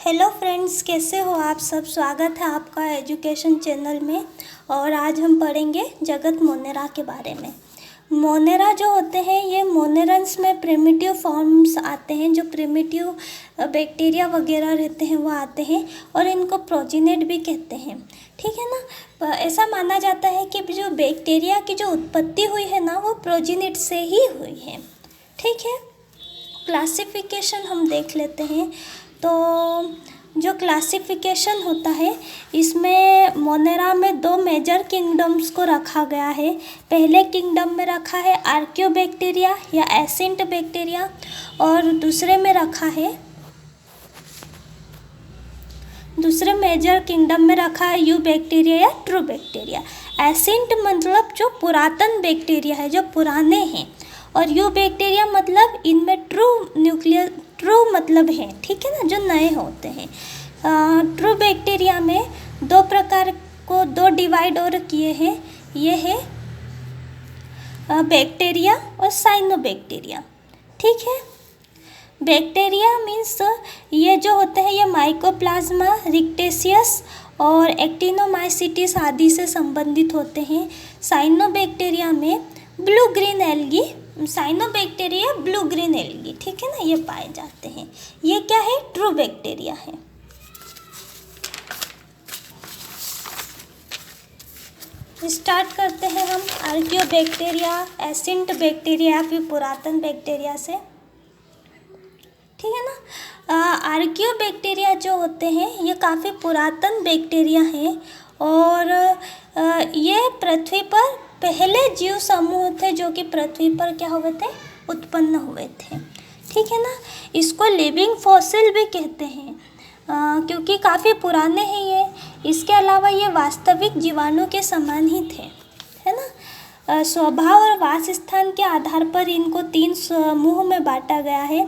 Hello friends, कैसे हो आप सब। स्वागत है आपका एजुकेशन चैनल में। और आज हम पढ़ेंगे जगत मोनेरा के बारे में। मोनेरा जो होते हैं ये मोनेरन्स में प्रिमिटिव फॉर्म्स आते हैं। जो प्रिमिटिव बैक्टीरिया वगैरह रहते हैं वो आते हैं और इनको प्रोजिनेट भी कहते हैं। ठीक है ना। ऐसा माना जाता है कि जो बैक्टीरिया की जो उत्पत्ति हुई है ना वो प्रोजिनेट से ही हुई है। ठीक है। क्लासिफिकेशन हम देख लेते हैं। तो जो क्लासिफिकेशन होता है इसमें मोनेरा में दो मेजर किंगडम्स को रखा गया है। पहले किंगडम में रखा है आर्कियोबैक्टीरिया या एसिंट बैक्टीरिया और दूसरे मेजर किंगडम में रखा है यू बैक्टीरिया या ट्रू बैक्टीरिया। एसिंट मतलब जो पुरातन बैक्टीरिया है, जो पुराने हैं, और यू बैक्टीरिया मतलब इनमें ट्रू मतलब है। ठीक है ना, जो नए होते हैं। ट्रू बैक्टीरिया में दो प्रकार को दो डिवाइड और किए हैं। ये है बैक्टीरिया और साइनोबैक्टीरिया। ठीक है। बैक्टीरिया मीन्स ये जो होते हैं ये माइकोप्लाज्मा, रिक्टेशियस और एक्टिनोमाइसिटिस आदि से संबंधित होते हैं। साइनोबैक्टीरिया में blue green algae, cyanobacteria blue green algae, ठीक है ना, ये पाए जाते हैं। ये क्या है? ट्रू बैक्टीरिया है। स्टार्ट करते हैं हम आर्कियोबैक्टीरिया, एसिंट बैक्टीरिया या फिर पुरातन बैक्टीरिया से। ठीक है ना। आर्कियोबैक्टीरिया जो होते हैं ये काफ़ी पुरातन बैक्टीरिया हैं और ये पृथ्वी पर पहले जीव समूह थे जो कि पृथ्वी पर क्या हुए थे? उत्पन्न हुए थे। ठीक है ना। इसको लिविंग फॉसिल भी कहते हैं क्योंकि काफ़ी पुराने हैं ये। इसके अलावा ये वास्तविक जीवाणु के समान ही थे, है ना। स्वभाव और वास स्थान के आधार पर इनको 3 समूह में बांटा गया है: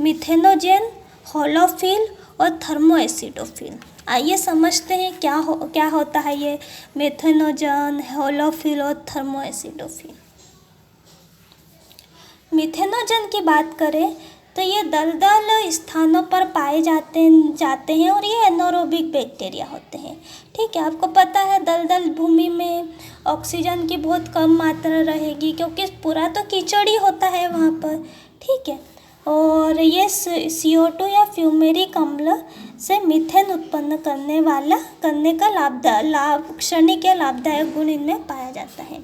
मिथेनोजेन, होलोफिल और थर्मोएसिडोफिल। आइए समझते हैं क्या होता है ये मिथेनोजेन, होलोफिल और थर्मोएसिडोफिल। मिथेनोजेन की बात करें तो ये दलदल स्थानों पर पाए जाते हैं और ये एनारोबिक बैक्टीरिया होते हैं। ठीक है। आपको पता है दलदल भूमि में ऑक्सीजन की बहुत कम मात्रा रहेगी क्योंकि पूरा तो कीचड़ ही होता है वहाँ पर। ठीक है। और ये CO2 या फ्यूमेरिक अम्ल से मीथेन उत्पन्न करने का क्षणिक या लाभदायक गुण इनमें पाया जाता है।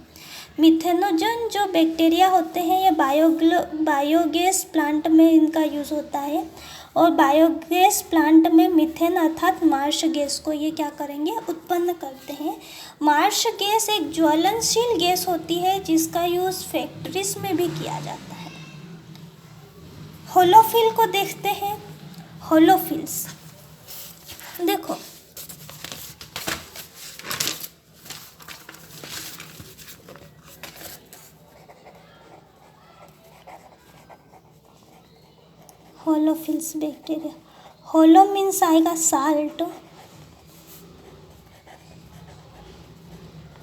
मिथेनोजेन जो बैक्टीरिया होते हैं ये बायोगैस प्लांट में इनका यूज़ होता है और बायोगैस प्लांट में मीथेन अर्थात मार्श गैस को ये क्या करेंगे? उत्पन्न करते हैं। मार्श गैस एक ज्वलनशील गैस होती है जिसका यूज़ फैक्ट्रीज में भी किया जाता है। होलोफिल को देखते हैं। होलोफिल्स देखो, होलोफिल्स बैक्टीरिया। होलो मीन्स आएगा साल्ट,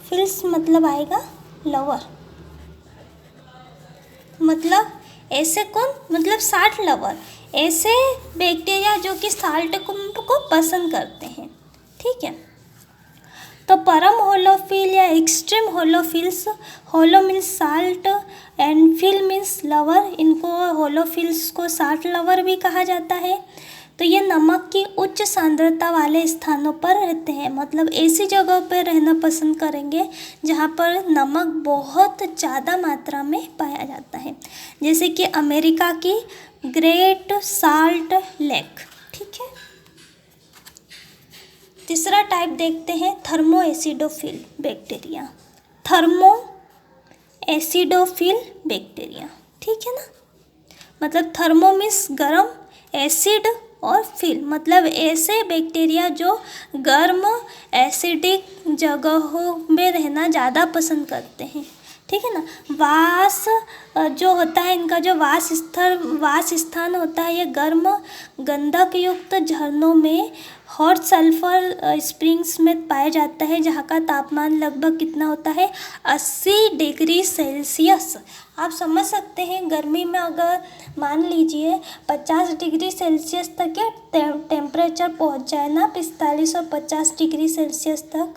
फिल्स मतलब आएगा लवर, मतलब ऐसे कौन? मतलब साल्ट लवर, ऐसे बैक्टीरिया जो कि साल्ट को पसंद करते हैं। ठीक है। तो परम होलोफिल या extreme halophiles, halo means salt and phil means lover, इनको होलोफिल्स को साल्ट लवर भी कहा जाता है। तो ये नमक की उच्च सांद्रता वाले स्थानों पर रहते हैं, मतलब ऐसी जगह पर रहना पसंद करेंगे जहाँ पर नमक बहुत ज़्यादा मात्रा में पाया जाता है, जैसे कि अमेरिका की ग्रेट साल्ट लेक। ठीक है। तीसरा टाइप देखते हैं थर्मोएसिडोफिल बैक्टीरिया। Thermo acidophil bacteria. ठीक है ना। मतलब थर्मो मीन्स गर्म, एसिड और फिल मतलब ऐसे बैक्टीरिया जो गर्म एसिडिक जगहों में रहना ज़्यादा पसंद करते हैं। ठीक है ना। वास जो होता है, इनका जो वास स्थान होता है, ये गर्म गंधक युक्त झरनों में हॉट सल्फर स्प्रिंग्स में पाया जाता है, जहाँ का तापमान लगभग कितना होता है 80 डिग्री सेल्सियस। आप समझ सकते हैं गर्मी में अगर मान लीजिए 50 डिग्री सेल्सियस तक के टेम्परेचर पहुंच जाए ना, 45 और 50 डिग्री सेल्सियस तक,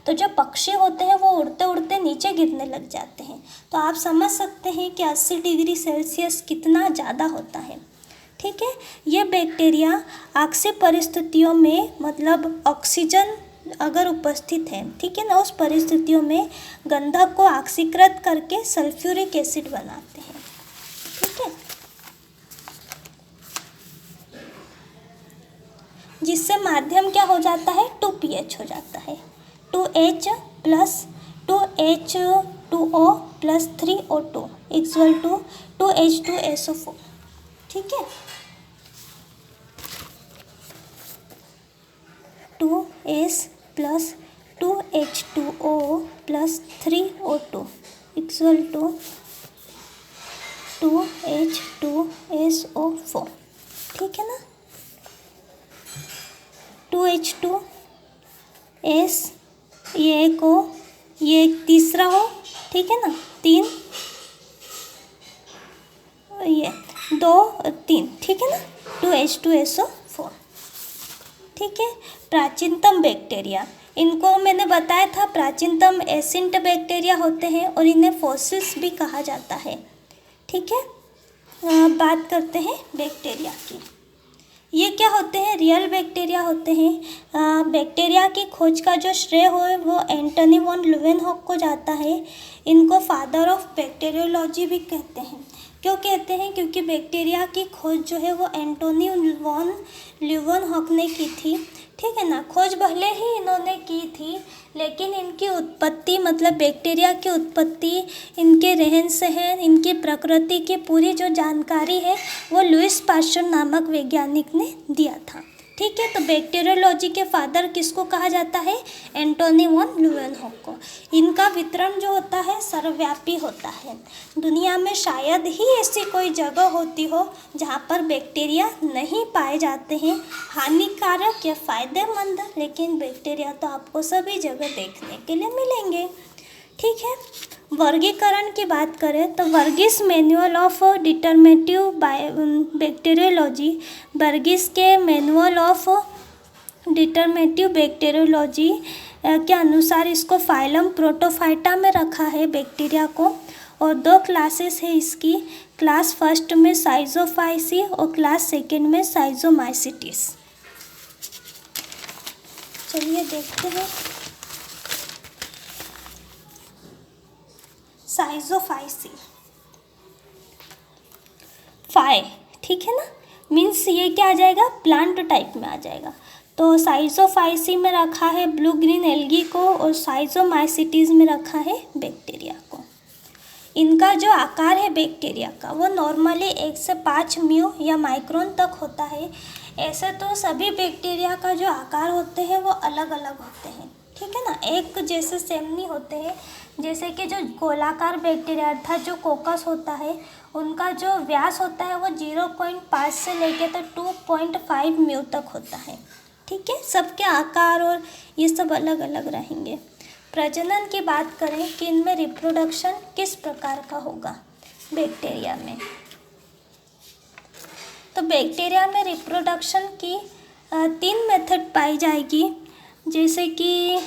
तो जो पक्षी होते हैं वो उड़ते उड़ते नीचे गिरने लग जाते हैं। तो आप समझ सकते हैं कि 80 डिग्री सेल्सियस कितना ज़्यादा होता है। ठीक है, ये बैक्टीरिया आक्सीय परिस्थितियों में, मतलब ऑक्सीजन अगर उपस्थित है, ठीक है ना, उस परिस्थितियों में गंधक को ऑक्सीकृत करके सल्फ्यूरिक एसिड बनाते हैं। ठीक है, जिससे माध्यम क्या हो जाता है 2pH हो जाता है, 2H plus 2H2O plus 3O2 equal to 2H2SO4। ठीक है, 2S plus 2H2O plus 3O2 equal to 2H2SO4। ठीक है ना, 2H2S ये एक हो, ये एक तीसरा हो, ठीक है ना, 3 ये 2 3, ठीक है ना, 2H2SO4। ठीक है, प्राचीनतम बैक्टीरिया, इनको मैंने बताया था प्राचीनतम एसिंट बैक्टीरिया होते हैं और इन्हें फॉसिल्स भी कहा जाता है। ठीक है, बात करते हैं बैक्टीरिया की। ये क्या होते हैं, रियल बैक्टीरिया होते हैं। बैक्टीरिया की खोज का जो श्रेय हो वो एंटनी वॉन ल्यूवेनहॉक को जाता है। इनको फादर ऑफ बैक्टीरियोलॉजी भी कहते हैं। क्यों कहते हैं, क्योंकि बैक्टीरिया की खोज जो है वो एंटोनी वॉन ल्यूवेनहॉक ने की थी। ठीक है ना, खोज भले ही इन्होंने की थी, लेकिन इनकी उत्पत्ति, मतलब बैक्टीरिया की उत्पत्ति, इनके रहन सहन, इनकी प्रकृति की पूरी जो जानकारी है वो लुईस पाश्चर नामक वैज्ञानिक ने दिया था। ठीक है, तो बैक्टीरियोलॉजी के फादर किसको कहा जाता है, एंटोनी वॉन ल्यूवेनहॉक को। इनका वितरण जो होता है सर्वव्यापी होता है। दुनिया में शायद ही ऐसी कोई जगह होती हो जहाँ पर बैक्टीरिया नहीं पाए जाते हैं, हानिकारक या फायदेमंद, लेकिन बैक्टीरिया तो आपको सभी जगह देखने के लिए मिलेंगे। ठीक है, वर्गीकरण की बात करें तो वर्गीस मैनुअल ऑफ डिटरमेटिव बैक्टीरियोलॉजी, वर्गीस के मैनुअल ऑफ डिटरमेटिव बैक्टीरियोलॉजी के अनुसार इसको फाइलम प्रोटोफाइटा में रखा है बैक्टीरिया को, और 2 क्लासेस है इसकी, क्लास फर्स्ट में साइजोफाइसी और क्लास सेकेंड में साइजोमाइसिटिस। चलिए देखते हैं। साइजोफाइसी फाइ, ठीक है ना, मीन्स ये क्या आ जाएगा, प्लांट टाइप में आ जाएगा। तो साइजोफाइसी में रखा है ब्लू ग्रीन एल्गी को और साइजोमाइसिटीज में रखा है बैक्टीरिया को। इनका जो आकार है बैक्टीरिया का वो नॉर्मली 1 से 5 म्यू या माइक्रोन तक होता है। ऐसे तो सभी बैक्टीरिया का जो आकार होते हैं वो अलग अलग होते हैं, ठीक है ना, एक जैसे सेम नहीं होते हैं। जैसे कि जो गोलाकार बैक्टीरिया अर्थात जो कोकस होता है, उनका जो व्यास होता है वो 0.5 से लेके तो 2.5 म्यू तक होता है। ठीक है, सबके आकार और ये सब अलग अलग रहेंगे। प्रजनन की बात करें कि इनमें रिप्रोडक्शन किस प्रकार का होगा बैक्टीरिया में, तो बैक्टीरिया में रिप्रोडक्शन की 3 मेथड पाई जाएगी, जैसे कि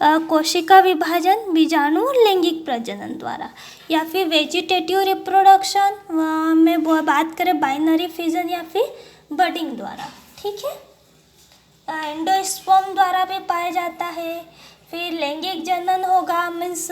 कोशिका विभाजन, बीजाणु और लैंगिक प्रजनन द्वारा, या फिर वेजिटेटिव रिप्रोडक्शन में बात करें बाइनरी फिजन या फिर बडिंग द्वारा। ठीक है, एंडोस्पर्म द्वारा भी पाया जाता है, फिर लैंगिक जनन होगा, मीन्स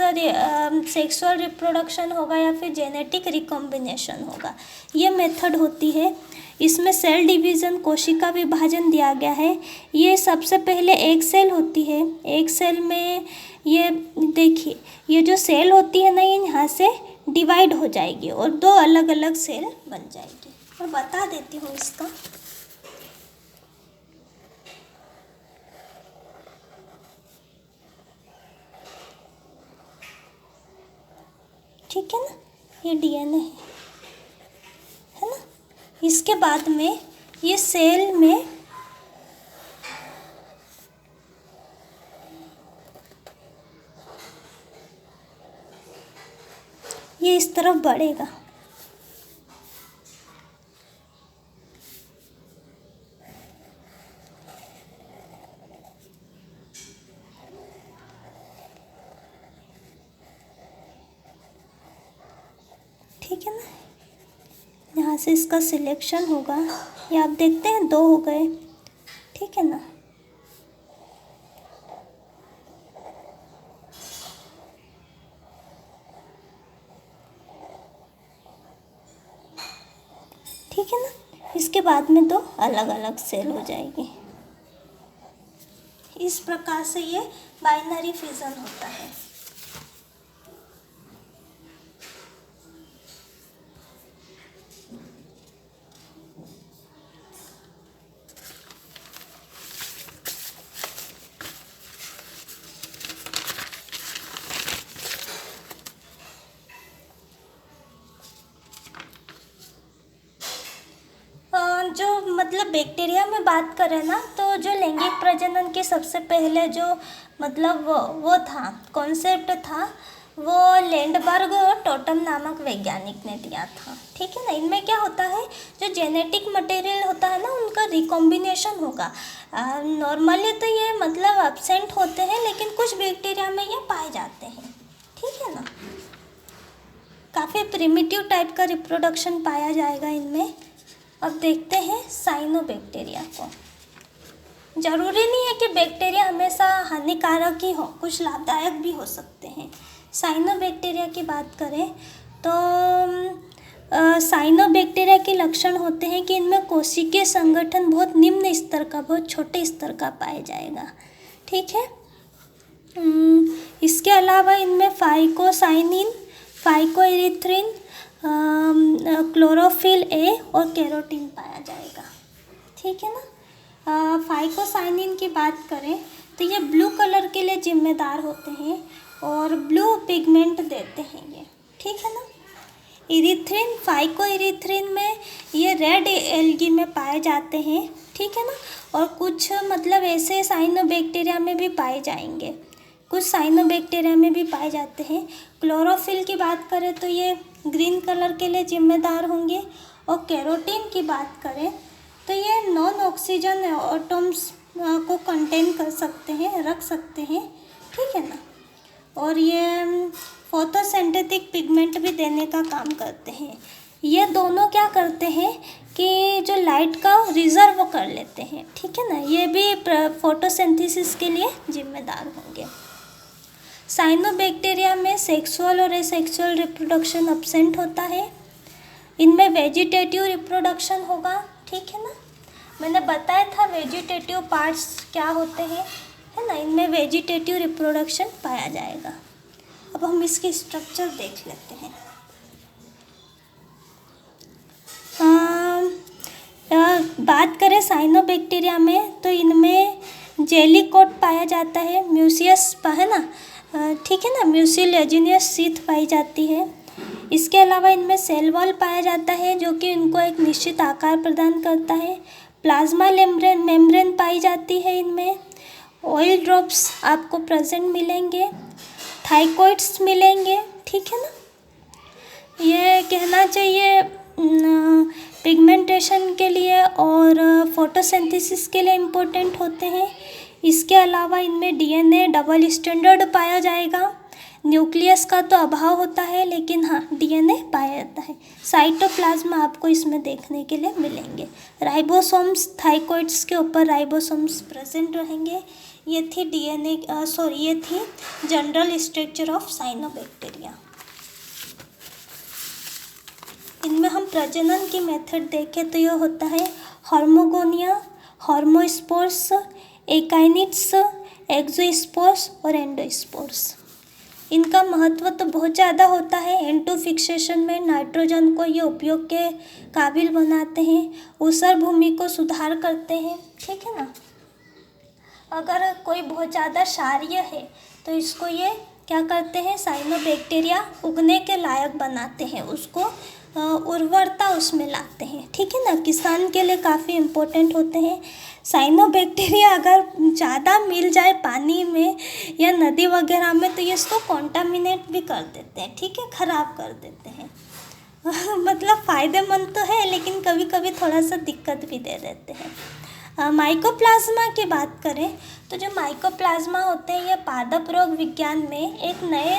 सेक्सुअल रिप्रोडक्शन होगा, या फिर जेनेटिक रिकॉम्बिनेशन होगा। ये मेथड होती है। इसमें सेल डिवीज़न, कोशिका विभाजन दिया गया है। ये सबसे पहले एक सेल होती है, एक सेल में ये देखिए ये जो सेल होती है ना, ये यहाँ से डिवाइड हो जाएगी और 2 अलग अलग सेल बन जाएगी। और बता देती हूँ इसका, ठीक है ना, ये डीएनए है ना। इसके बाद में ये सेल में ये इस तरफ बढ़ेगा। ठीक है ना, यहाँ से इसका सिलेक्शन होगा। ये आप देखते हैं 2 हो गए। ठीक है ना, ठीक है ना। इसके बाद में 2 अलग अलग सेल हो जाएगी। इस प्रकार से ये बाइनरी फिजन होता है। जो मतलब बैक्टीरिया में बात करें ना, तो जो लैंगिक प्रजनन के सबसे पहले जो मतलब वो था, कॉन्सेप्ट था, वो लैंडबर्ग टोटम नामक वैज्ञानिक ने दिया था। ठीक है ना। इनमें क्या होता है, जो जेनेटिक मटेरियल होता है ना, उनका रिकॉम्बिनेशन होगा। नॉर्मली तो ये मतलब एब्सेंट होते हैं, लेकिन कुछ बैक्टीरिया में ये पाए जाते हैं। ठीक है ना, काफ़ी प्रिमिटिव टाइप का रिप्रोडक्शन पाया जाएगा इनमें। अब देखते हैं साइनोबैक्टीरिया को। ज़रूरी नहीं है कि बैक्टीरिया हमेशा हानिकारक ही हो, कुछ लाभदायक भी हो सकते हैं। साइनोबैक्टीरिया की बात करें तो साइनोबैक्टीरिया के लक्षण होते हैं कि इनमें कोशिकीय संगठन बहुत निम्न स्तर का, बहुत छोटे स्तर का पाया जाएगा। ठीक है। इसके अलावा इनमें फाइकोसाइनिन, फाइकोएरिथ्रिन, क्लोरोफिल ए और कैरोटीन पाया जाएगा। ठीक है ना। फाइकोसाइनिन की बात करें तो ये ब्लू कलर के लिए जिम्मेदार होते हैं और ब्लू पिगमेंट देते हैं ये। ठीक है ना। इरिथ्रिन, फाइकोएरिथ्रिन में ये रेड एल्गी में पाए जाते हैं। ठीक है ना। और कुछ मतलब ऐसे साइनोबैक्टीरिया में भी पाए जाएंगे, कुछ साइनोबैक्टीरिया में भी पाए जाते हैं। क्लोरोफिल की बात करें तो ये ग्रीन कलर के लिए जिम्मेदार होंगे। और कैरोटीन की बात करें तो ये नॉन ऑक्सीजन एटम्स को कंटेन कर सकते हैं, रख सकते हैं। ठीक है ना। और ये फोटोसिंथेटिक पिगमेंट भी देने का काम करते हैं। ये दोनों क्या करते हैं कि जो लाइट का रिजर्व कर लेते हैं। ठीक है ना। ये भी फोटोसिंथेसिस के लिए जिम्मेदार होंगे। साइनोबैक्टीरिया में सेक्सुअल और एसेक्सुअल रिप्रोडक्शन एब्सेंट होता है। इनमें वेजिटेटिव रिप्रोडक्शन होगा। ठीक है ना। मैंने बताया था वेजिटेटिव पार्ट्स क्या होते हैं, है ना। इनमें वेजिटेटिव रिप्रोडक्शन पाया जाएगा। अब हम इसकी स्ट्रक्चर देख लेते हैं। बात करें साइनोबैक्टीरिया में तो इनमें जेली कोट पाया जाता है, म्यूसियस है ना। ठीक है ना, म्यूसिलेजिनियस शीथ पाई जाती है। इसके अलावा इनमें सेल वॉल पाया जाता है जो कि इनको एक निश्चित आकार प्रदान करता है। प्लाज्मा मेम्ब्रेन पाई जाती है इनमें। ऑयल ड्रॉप्स आपको प्रेजेंट मिलेंगे, थाइकोइड्स मिलेंगे। ठीक है ना। ये कहना चाहिए पिगमेंटेशन के लिए और फोटोसिंथेसिस के लिए इम्पोर्टेंट होते हैं। इसके अलावा इनमें डीएनए डबल स्टैंडर्ड पाया जाएगा। न्यूक्लियस का तो अभाव होता है, लेकिन हाँ डीएनए पाया जाता है। साइटोप्लाज्म आपको इसमें देखने के लिए मिलेंगे। राइबोसोम्स, थाइकोइड्स के ऊपर राइबोसोम्स प्रेजेंट रहेंगे। ये थी ये थी जनरल स्ट्रक्चर ऑफ साइनोबैक्टीरिया। इनमें हम प्रजनन की मेथड देखें तो यह होता है हार्मोगोनिया, हार्मोस्पोर्स, एकाइनिट्स, एक्सोस्पोर्स और एंडोस्पोर्स। इनका महत्व तो बहुत ज़्यादा होता है। एंटो फिक्सेशन में नाइट्रोजन को ये उपयोग के काबिल बनाते हैं, ऊसर भूमि को सुधार करते हैं। ठीक है ना। अगर कोई बहुत ज़्यादा क्षारीय है तो इसको ये क्या करते हैं, साइनोबैक्टीरिया उगने के लायक बनाते हैं, उसको उर्वरता उसमें लाते हैं, ठीक है ना। किसान के लिए काफ़ी इम्पोर्टेंट होते हैं। साइनोबैक्टीरिया अगर ज़्यादा मिल जाए पानी में या नदी वगैरह में तो ये इसको कॉन्टामिनेट भी कर देते हैं, ठीक है, ख़राब कर देते हैं। मतलब फ़ायदेमंद तो है लेकिन कभी कभी थोड़ा सा दिक्कत भी दे देते हैं। माइकोप्लाज्मा की बात करें तो जो माइकोप्लाज्मा होते हैं ये पादप रोग विज्ञान में एक नए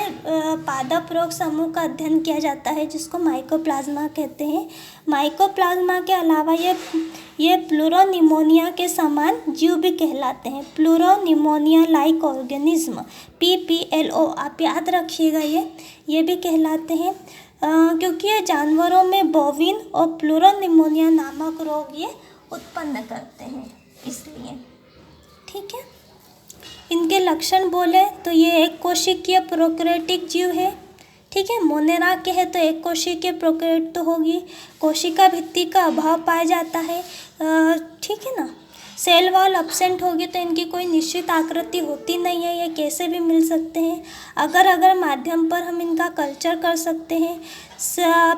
पादप रोग समूह का अध्ययन किया जाता है जिसको माइकोप्लाज्मा कहते हैं। माइकोप्लाज्मा के अलावा ये प्लूरोनिमोनिया के समान जीव भी कहलाते हैं। प्लूरोनिमोनिया लाइक ऑर्गेनिज्म, PPLO, आप याद रखिएगा, ये भी कहलाते हैं क्योंकि ये जानवरों में बोविन और प्लूरोनिमोनिया नामक रोग ये उत्पन्न करते हैं, इसलिए, ठीक है। इनके लक्षण बोले तो ये एक कोशिकीय प्रोकैरियोटिक जीव है, ठीक है। मोनेरा के है तो एक कोशिकीय प्रोकैरियोट तो होगी। कोशिका भित्ति का अभाव पाया जाता है, ठीक है ना। सेल वॉल एब्सेंट होगी तो इनकी कोई निश्चित आकृति होती नहीं है, ये कैसे भी मिल सकते हैं। अगर माध्यम पर हम इनका कल्चर कर सकते हैं।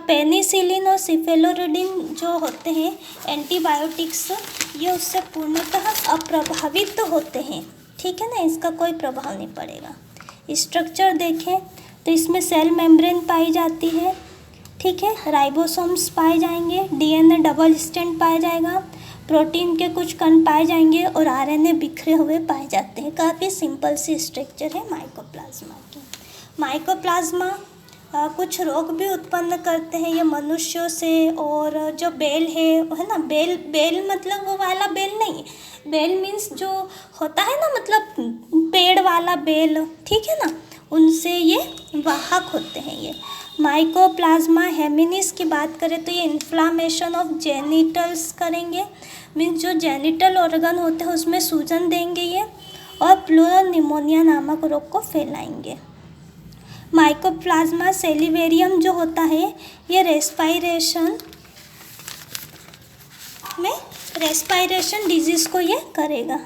पेनिसिलिन और सिफेलोरिडिन जो होते हैं एंटीबायोटिक्स, ये उससे पूर्णतः अप्रभावित होते हैं, ठीक है ना, इसका कोई प्रभाव नहीं पड़ेगा। स्ट्रक्चर देखें तो इसमें सेल मेम्ब्रेन पाई जाती है, ठीक है, राइबोसोम्स पाए जाएंगे, DNA डबल स्ट्रैंड पाया जाएगा, प्रोटीन के कुछ कण पाए जाएंगे और RNA बिखरे हुए पाए जाते हैं। काफ़ी सिंपल सी स्ट्रक्चर है माइकोप्लाज्मा की। माइकोप्लाज्मा कुछ रोग भी उत्पन्न करते हैं ये मनुष्यों से। और जो बेल है ना, बेल मतलब वो वाला बेल नहीं, बेल मीन्स जो होता है ना, मतलब पेड़ वाला बेल, ठीक है ना, उनसे ये वाहक होते हैं ये। माइकोप्लाज्मा हेमिनिस की बात करें तो ये इन्फ्लामेशन ऑफ जेनिटल्स करेंगे, मीन्स जो जेनिटल ऑर्गन होते हैं उसमें सूजन देंगे ये, और प्लूरोनिमोनिया नामक रोग को फैलाएंगे। माइकोप्लाज्मा सेलिवेरियम जो होता है ये रेस्पायरेशन डिजीज़ को ये करेगा,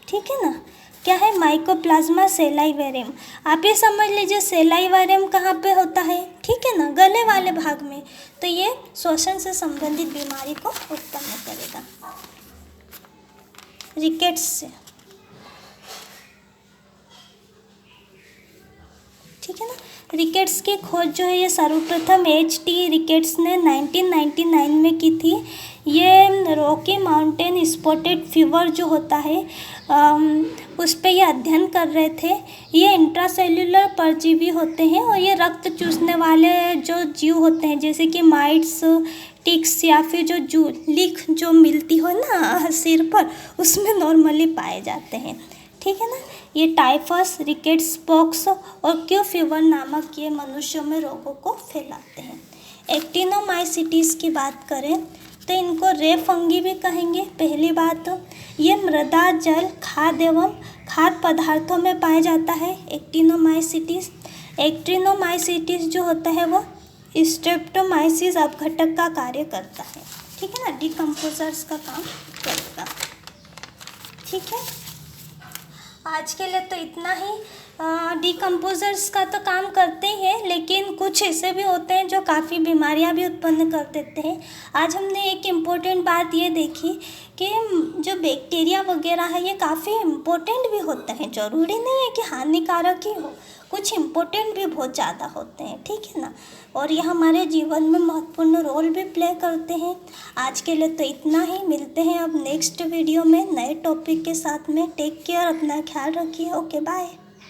ठीक है ना। क्या है, माइकोप्लाज्मा सेलाइवेरियम। आप ये समझ लीजिए सेलाइवेरियम कहाँ पे होता है, ठीक है ना, गले वाले भाग में, तो ये श्वसन से संबंधित बीमारी को उत्पन्न करेगा, रिकेट्स से, ठीक है ना। रिकेट्स की खोज जो है ये सर्वप्रथम H.T. रिकेट्स ने 1999 में की थी। ये रॉकी माउंटेन स्पॉटेड फीवर जो होता है उस पे ये अध्ययन कर रहे थे। ये इंट्रासेल्युलर परजीवी होते हैं और ये रक्त चूसने वाले जो जीव होते हैं जैसे कि माइट्स, टिक्स या फिर जो लीख जो मिलती हो ना सिर पर, उसमें नॉर्मली पाए जाते हैं, ठीक है ना। ये टाइफस, रिकेट्स, पॉक्स और क्यू फीवर नामक ये मनुष्यों में रोगों को फैलाते हैं। एक्टिनोमाइसिटीज़ की बात करें तो इनको रे फंगी भी कहेंगे। पहली बात तो ये मृदा, जल, खाद्य एवं खाद्य पदार्थों में पाया जाता है एक्टिनोमाइसिटीज़। एक्टिनोमाइसिटीज़ जो होता है वो स्ट्रेप्टोमाइसिस अपघटक का कार्य करता है, ठीक है ना, डिकम्पोजर्स का काम करेगा, ठीक है। आज के लिए तो इतना ही। डिकम्पोजर्स का तो काम करते ही हैं लेकिन कुछ ऐसे भी होते हैं जो काफ़ी बीमारियां भी उत्पन्न कर देते हैं। आज हमने एक इम्पोर्टेंट बात ये देखी कि जो बैक्टीरिया वगैरह है ये काफ़ी इम्पोर्टेंट भी होते हैं, ज़रूरी नहीं है कि हानिकारक ही हो, कुछ इम्पोर्टेंट भी बहुत ज़्यादा होते हैं, ठीक है ना, और ये हमारे जीवन में महत्वपूर्ण रोल भी प्ले करते हैं। आज के लिए तो इतना ही, मिलते हैं अब नेक्स्ट वीडियो में नए टॉपिक के साथ में। टेक केयर, अपना ख्याल रखिए, ओके बाय।